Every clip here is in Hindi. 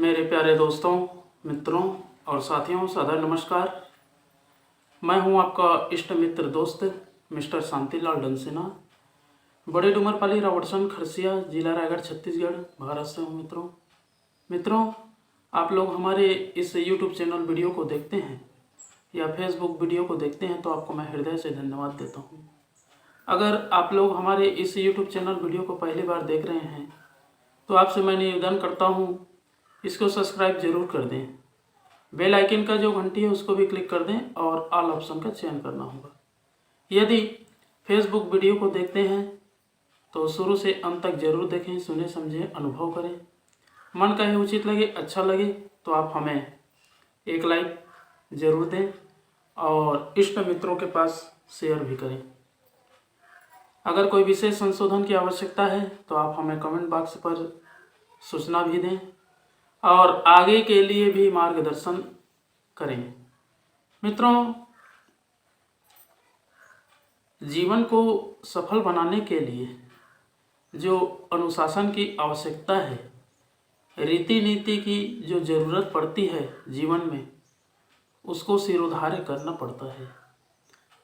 मेरे प्यारे दोस्तों, मित्रों और साथियों, सादर नमस्कार। मैं हूं आपका इष्ट मित्र दोस्त मिस्टर शांतिलाल डंसिना, बड़े डूमरपाली रावटसन खरसिया, जिला रायगढ़, छत्तीसगढ़, भारत से हूं। मित्रों, आप लोग हमारे इस यूट्यूब चैनल वीडियो को देखते हैं या फेसबुक वीडियो को देखते हैं तो आपको मैं हृदय से धन्यवाद देता हूँ। अगर आप लोग हमारे इस यूट्यूब चैनल वीडियो को पहली बार देख रहे हैं तो आपसे मैं निवेदन करता हूँ, इसको सब्सक्राइब जरूर कर दें, बेल आइकन का जो घंटी है उसको भी क्लिक कर दें और ऑल ऑप्शन का चयन करना होगा। यदि फेसबुक वीडियो को देखते हैं तो शुरू से अंत तक जरूर देखें, सुने समझें, अनुभव करें। मन कहे उचित लगे, अच्छा लगे तो आप हमें एक लाइक जरूर दें और इष्ट मित्रों के पास शेयर भी करें। अगर कोई विशेष संशोधन की आवश्यकता है तो आप हमें कमेंट बॉक्स पर सूचना भी दें और आगे के लिए भी मार्गदर्शन करें। मित्रों, जीवन को सफल बनाने के लिए जो अनुशासन की आवश्यकता है, रीति नीति की जो ज़रूरत पड़ती है जीवन में, उसको सिरोधार्य करना पड़ता है।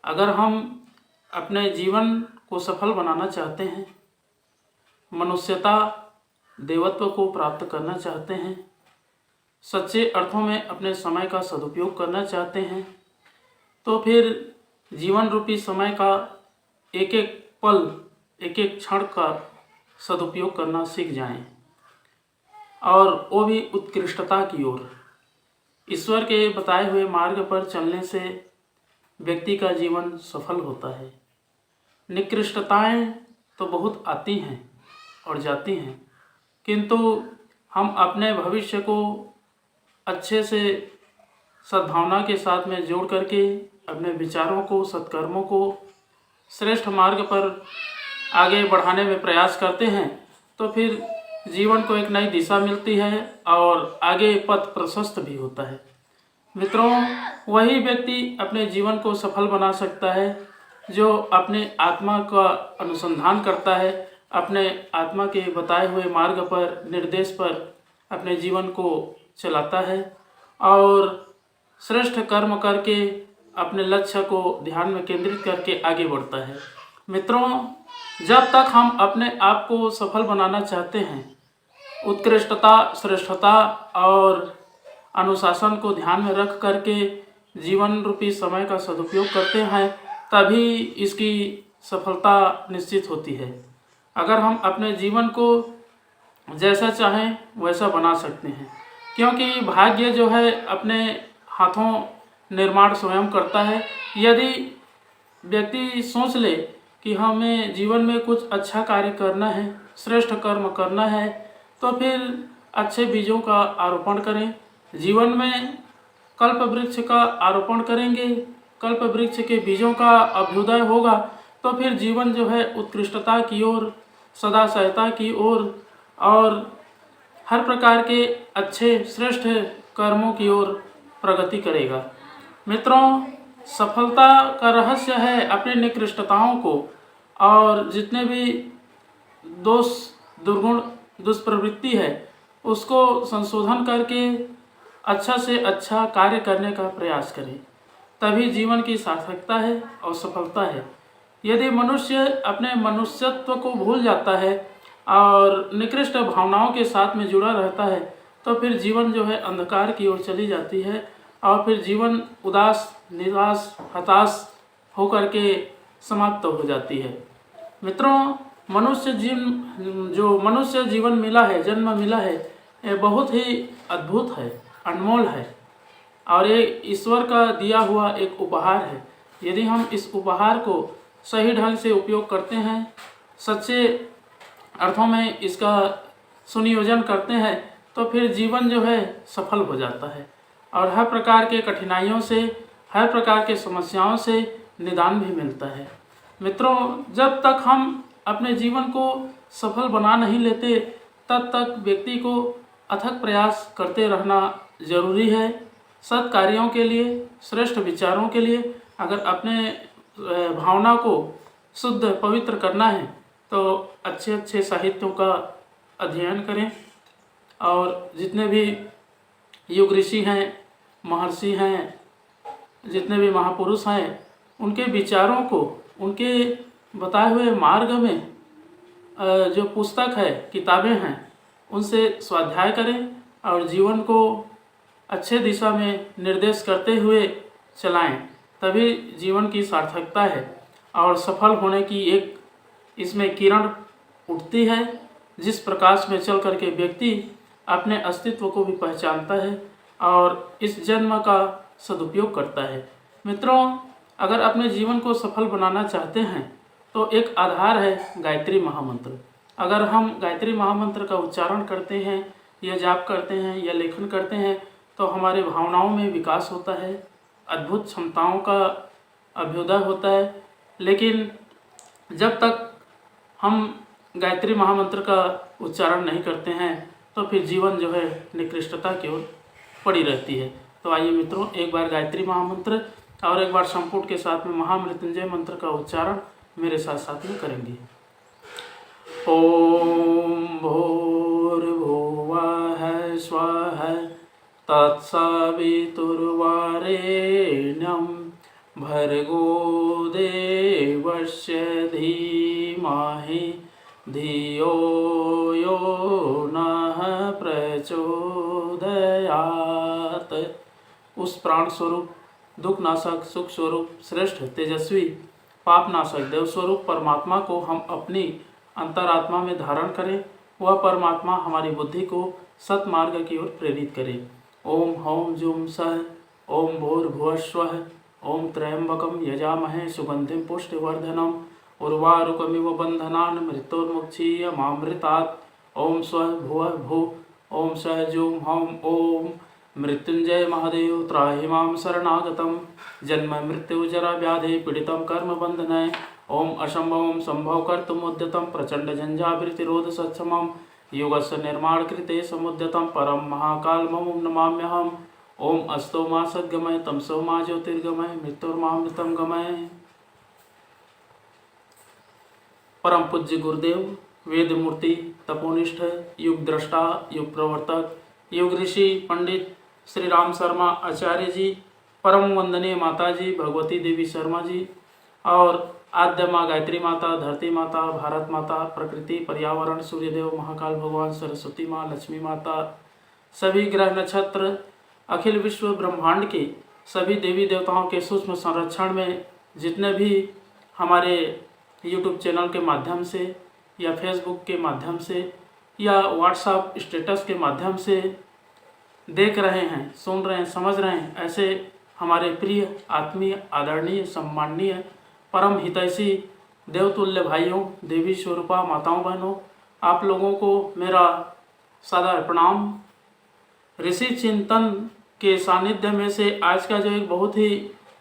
अगर हम अपने जीवन को सफल बनाना चाहते हैं, मनुष्यता देवत्व को प्राप्त करना चाहते हैं, सच्चे अर्थों में अपने समय का सदुपयोग करना चाहते हैं, तो फिर जीवन रूपी समय का एक एक पल, एक एक क्षण का सदुपयोग करना सीख जाएं और वो भी उत्कृष्टता की ओर। ईश्वर के बताए हुए मार्ग पर चलने से व्यक्ति का जीवन सफल होता है। निकृष्टताएं तो बहुत आती हैं और जाती हैं, किंतु हम अपने भविष्य को अच्छे से सद्भावना के साथ में जोड़ करके अपने विचारों को, सत्कर्मों को श्रेष्ठ मार्ग पर आगे बढ़ाने में प्रयास करते हैं तो फिर जीवन को एक नई दिशा मिलती है और आगे पथ प्रशस्त भी होता है। मित्रों, वही व्यक्ति अपने जीवन को सफल बना सकता है जो अपने आत्मा का अनुसंधान करता है, अपने आत्मा के बताए हुए मार्ग पर, निर्देश पर अपने जीवन को चलाता है और श्रेष्ठ कर्म करके अपने लक्ष्य को ध्यान में केंद्रित करके आगे बढ़ता है। मित्रों, जब तक हम अपने आप को सफल बनाना चाहते हैं, उत्कृष्टता, श्रेष्ठता और अनुशासन को ध्यान में रख करके जीवन रूपी समय का सदुपयोग करते हैं, तभी इसकी सफलता निश्चित होती है। अगर हम अपने जीवन को जैसा चाहें वैसा बना सकते हैं, क्योंकि भाग्य जो है अपने हाथों निर्माण स्वयं करता है। यदि व्यक्ति सोच ले कि हमें जीवन में कुछ अच्छा कार्य करना है, श्रेष्ठ कर्म करना है, तो फिर अच्छे बीजों का आरोपण करें। जीवन में कल्प वृक्ष का आरोपण करेंगे, कल्प वृक्ष के बीजों का अभ्युदय होगा, तो फिर जीवन जो है उत्कृष्टता की ओर, सदा सहायता की ओर और हर प्रकार के अच्छे श्रेष्ठ कर्मों की ओर प्रगति करेगा। मित्रों, सफलता का रहस्य है अपनी निकृष्टताओं को और जितने भी दोष, दुर्गुण, दुष्प्रवृत्ति है उसको संशोधन करके अच्छा से अच्छा कार्य करने का प्रयास करें, तभी जीवन की सार्थकता है और सफलता है। यदि मनुष्य अपने मनुष्यत्व को भूल जाता है और निकृष्ट भावनाओं के साथ में जुड़ा रहता है तो फिर जीवन जो है अंधकार की ओर चली जाती है और फिर जीवन उदास, निराश, हताश होकर के समाप्त हो जाती है। मित्रों, जो मनुष्य जीवन मिला है, जन्म मिला है, ये बहुत ही अद्भुत है, अनमोल है और ये ईश्वर का दिया हुआ एक उपहार है। यदि हम इस उपहार को सही ढंग से उपयोग करते हैं, सच्चे अर्थों में इसका सुनियोजन करते हैं, तो फिर जीवन जो है सफल हो जाता है और हर प्रकार के कठिनाइयों से, हर प्रकार के समस्याओं से निदान भी मिलता है। मित्रों, जब तक हम अपने जीवन को सफल बना नहीं लेते, तब तक व्यक्ति को अथक प्रयास करते रहना जरूरी है। सत् कार्यों के लिए, श्रेष्ठ विचारों के लिए अगर अपने भावना को शुद्ध पवित्र करना है तो अच्छे अच्छे साहित्यों का अध्ययन करें, और जितने भी युग ऋषि हैं, महर्षि हैं, जितने भी महापुरुष हैं, उनके विचारों को, उनके बताए हुए मार्ग में जो पुस्तक है, किताबें हैं, उनसे स्वाध्याय करें और जीवन को अच्छे दिशा में निर्देश करते हुए चलाएं, तभी जीवन की सार्थकता है और सफल होने की एक इसमें किरण उठती है, जिस प्रकाश में चल करके व्यक्ति अपने अस्तित्व को भी पहचानता है और इस जन्म का सदुपयोग करता है। मित्रों, अगर अपने जीवन को सफल बनाना चाहते हैं तो एक आधार है गायत्री महामंत्र। अगर हम गायत्री महामंत्र का उच्चारण करते हैं या जाप करते हैं या लेखन करते हैं तो हमारे भावनाओं में विकास होता है, अद्भुत क्षमताओं का अभ्युदय होता है। लेकिन जब तक हम गायत्री महामंत्र का उच्चारण नहीं करते हैं तो फिर जीवन जो है निकृष्टता की ओर पड़ी रहती है। तो आइए मित्रों, एक बार गायत्री महामंत्र और एक बार संपुट के साथ में महामृत्युंजय मंत्र का उच्चारण मेरे साथ साथ में करेंगे। ओम भूर्भुवः स्वः तत्सवितुर्वरेण्यं भर्गो देवस्य धीमहि धियो यो नः प्रचोदयात्। उस प्राण स्वरूप, दुख नाशक, सुख स्वरूप, श्रेष्ठ, तेजस्वी, पाप नाशक, देव स्वरूप परमात्मा को हम अपनी अंतरात्मा में धारण करें। वह परमात्मा हमारी बुद्धि को सतमार्ग की ओर प्रेरित करे। ओम हौम जुम सः ओम भूर्भुवस्वः ओम त्र्यंबकं यजामहे सुगंधिं पुष्टिवर्धनम् उर्वारुकमिव बन्धनान् मृत्योर्मुक्षीयमामृतात्। ओम स्वः भुवः भुः ओम सः जुम हौम ओम मृत्युंजय महादेव त्राहि मां शरणागतं जन्म मृत्यु जरा व्याधि पीड़ितं कर्म बंधनय। ओम असंभवं संभव कर्तुमुद्यतं प्रचंड झंझावृतिरोध सक्षमं युगस्य निर्माण कृते समुद्यतं परम महाकालमं नमाम्यहम्। ओम अस्तो मा सद्गमय तमसो मा ज्योतिर्गमय मृत्युर्मामृतं गमय। परम पूज्य गुरुदेव, वेद मूर्ति, तपोनिष्ठ, युग दृष्टा, युग प्रवर्तक, युग ऋषि पंडित श्री राम शर्मा आचार्य जी, परम वंदनीय माता जी भगवती देवी शर्मा जी और आद्य माँ गायत्री माता, धरती माता, भारत माता, प्रकृति, पर्यावरण, सूर्यदेव, महाकाल भगवान, सरस्वती माँ, लक्ष्मी माता, सभी ग्रह नक्षत्र, अखिल विश्व ब्रह्मांड के सभी देवी देवताओं के सूक्ष्म संरक्षण में जितने भी हमारे यूट्यूब चैनल के माध्यम से या फेसबुक के माध्यम से या व्हाट्सएप स्टेटस के माध्यम से देख रहे हैं, सुन रहे हैं, समझ रहे हैं, ऐसे हमारे प्रिय, आत्मीय, आदरणीय, सम्माननीय, परम हितैषी देवतुल्य भाइयों, देवी स्वरूपा माताओं, बहनों, आप लोगों को मेरा सादर प्रणाम। ऋषि चिंतन के सानिध्य में से आज का जो एक बहुत ही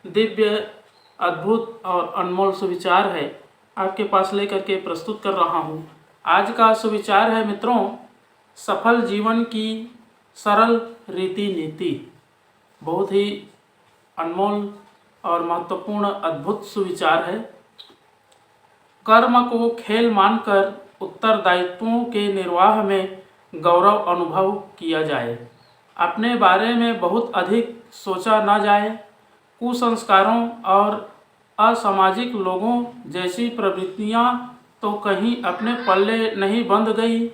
दिव्य, अद्भुत और अनमोल सुविचार है आपके पास लेकर के प्रस्तुत कर रहा हूँ। आज का सुविचार है मित्रों, सफल जीवन की सरल रीति नीति। बहुत ही अनमोल और महत्वपूर्ण अद्भुत सुविचार है। कर्म को खेल मानकर उत्तरदायित्वों के निर्वाह में गौरव अनुभव किया जाए। अपने बारे में बहुत अधिक सोचा न जाए। कुसंस्कारों और असामाजिक लोगों जैसी प्रवृत्तियां तो कहीं अपने पल्ले नहीं बंध गई।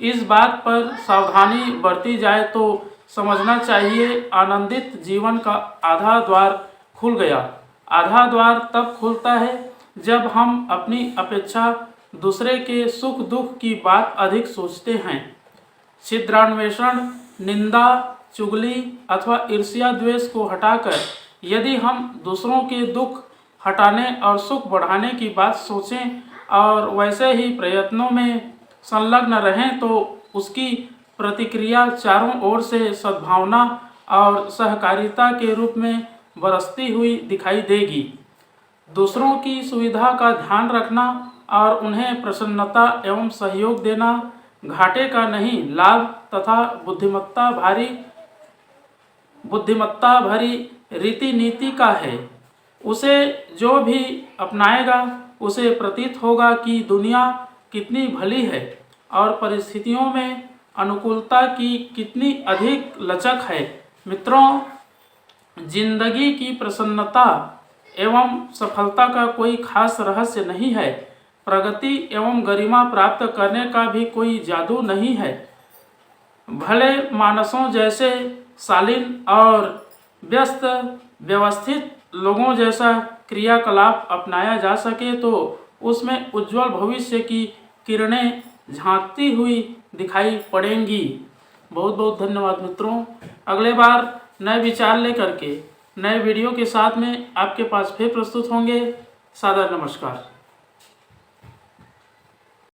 इस बात पर सावधानी बरती जाए तो समझना चाहिए आनंदित जीवन का आधा द्वार खुल गया। आधा द्वार तब खुलता है जब हम अपनी अपेक्षा दूसरे के सुख दुख की बात अधिक सोचते हैं। छिद्रान्वेषण, निंदा, चुगली अथवा ईर्ष्या द्वेष को हटाकर यदि हम दूसरों के दुख हटाने और सुख बढ़ाने की बात सोचें और वैसे ही प्रयत्नों में संलग्न रहें तो उसकी प्रतिक्रिया चारों ओर से सद्भावना और सहकारिता के रूप में बरसती हुई दिखाई देगी। दूसरों की सुविधा का ध्यान रखना और उन्हें प्रसन्नता एवं सहयोग देना घाटे का नहीं, लाभ तथा बुद्धिमत्ता भरी रीति नीति का है। उसे जो भी अपनाएगा उसे प्रतीत होगा कि दुनिया कितनी भली है और परिस्थितियों में अनुकूलता की कितनी अधिक लचक है। मित्रों, जिंदगी की प्रसन्नता एवं सफलता का कोई खास रहस्य नहीं है। प्रगति एवं गरिमा प्राप्त करने का भी कोई जादू नहीं है। भले मानसों जैसे शालीन और व्यस्त व्यवस्थित लोगों जैसा क्रियाकलाप अपनाया जा सके तो उसमें उज्जवल भविष्य की किरणें झांकती हुई दिखाई पड़ेंगी। बहुत बहुत धन्यवाद मित्रों। अगले बार नए विचार लेकर के नए वीडियो के साथ में आपके पास फिर प्रस्तुत होंगे। सादर नमस्कार।